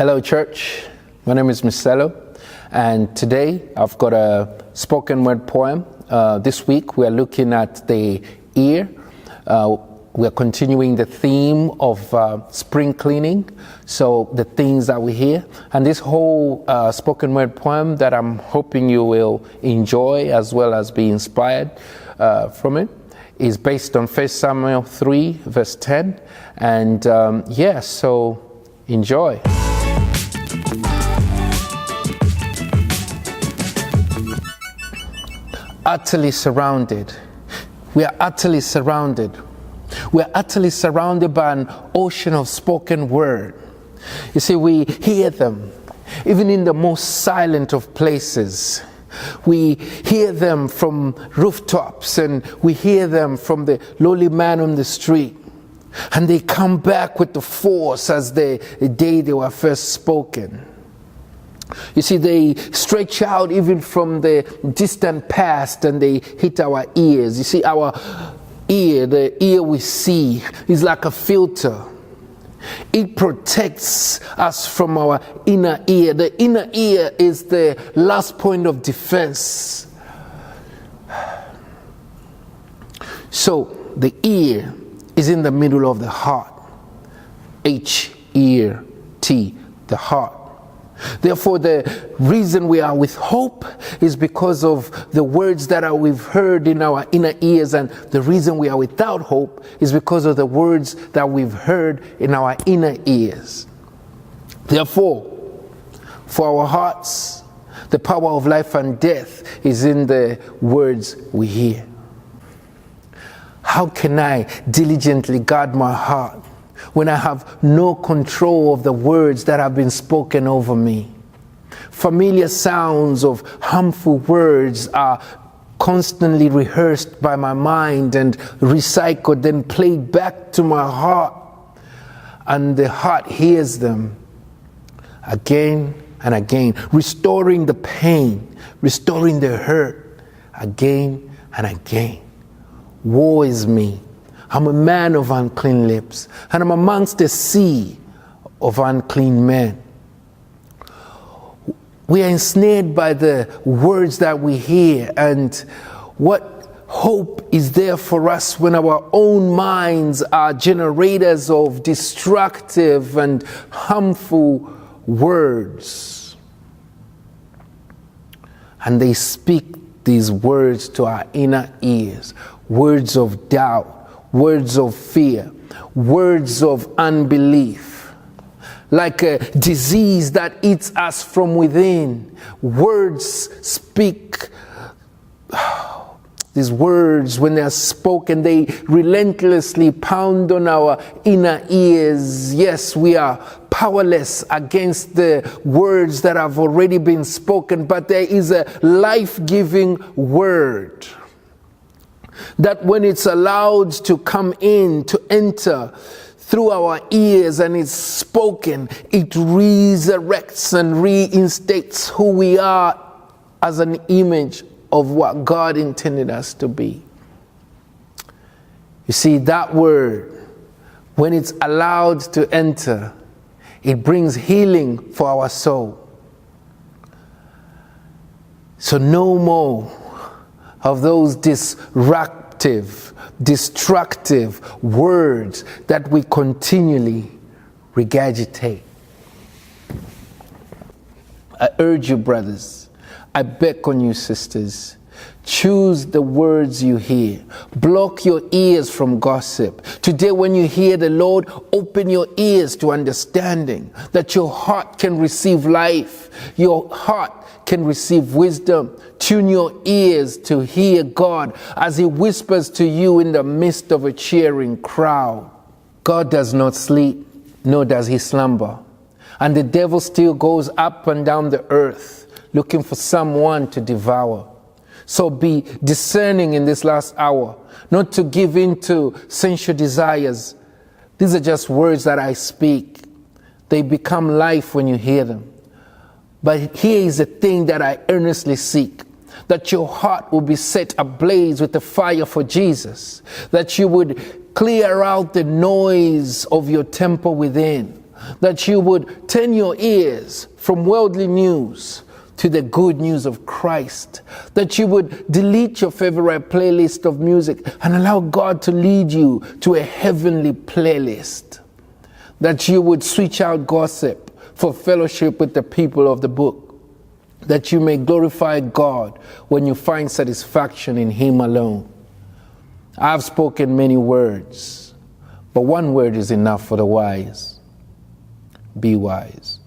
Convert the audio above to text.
Hello, church. My name is Miselo, and today I've got a spoken word poem. This week we are looking at the ear. We are continuing the theme of spring cleaning, so the things that we hear. And this whole spoken word poem that I'm hoping you will enjoy as well as be inspired from it is based on 1 Samuel 3 verse 10. And so enjoy. Utterly surrounded. We are utterly surrounded. We are utterly surrounded by an ocean of spoken word. You see, we hear them even in the most silent of places. We hear them from rooftops, and we hear them from the lowly man on the street. And they come back with the force as the day they were first spoken. You see, they stretch out even from the distant past and they hit our ears. You see, our ear, the ear we see, is like a filter. It protects us from our inner ear. The inner ear is the last point of defense. So the ear is in the middle of the heart. H-ear-T, the heart. Therefore, the reason we are with hope is because of the words that we've heard in our inner ears, and the reason we are without hope is because of the words that we've heard in our inner ears. Therefore, for our hearts, the power of life and death is in the words we hear. How can I diligently guard my heart when I have no control of the words that have been spoken over me? Familiar sounds of harmful words are constantly rehearsed by my mind and recycled, then played back to my heart. And the heart hears them again and again, restoring the pain, restoring the hurt again and again. Woe is me. I'm a man of unclean lips, and I'm amongst a sea of unclean men. We are ensnared by the words that we hear, and what hope is there for us when our own minds are generators of destructive and harmful words? And they speak these words to our inner ears, words of doubt, words of fear, words of unbelief. Like a disease that eats us from within, words speak. These words, when they are spoken, they relentlessly pound on our inner ears. Yes, we are powerless against the words that have already been spoken, but there is a life-giving word that when it's allowed to come in, to enter through our ears and it's spoken, it resurrects and reinstates who we are as an image of what God intended us to be. You see, that word, when it's allowed to enter, it brings healing for our soul. So no more of those disruptive, destructive words that we continually regurgitate. I urge you, brothers, I beckon you, sisters, choose the words you hear. Block your ears from gossip. Today, when you hear the Lord, open your ears to understanding, that your heart can receive life, your heart can receive wisdom. Tune your ears to hear God as He whispers to you in the midst of a cheering crowd. God does not sleep, nor does He slumber. And the devil still goes up and down the earth, looking for someone to devour. So be discerning in this last hour, not to give in to sensual desires. These are just words that I speak. They become life when you hear them. But here is the thing that I earnestly seek, that your heart will be set ablaze with the fire for Jesus, that you would clear out the noise of your temple within, that you would turn your ears from worldly news to the good news of Christ, that you would delete your favorite playlist of music and allow God to lead you to a heavenly playlist, that you would switch out gossip for fellowship with the people of the book, that you may glorify God when you find satisfaction in Him alone. I've spoken many words, but one word is enough for the wise. Be wise.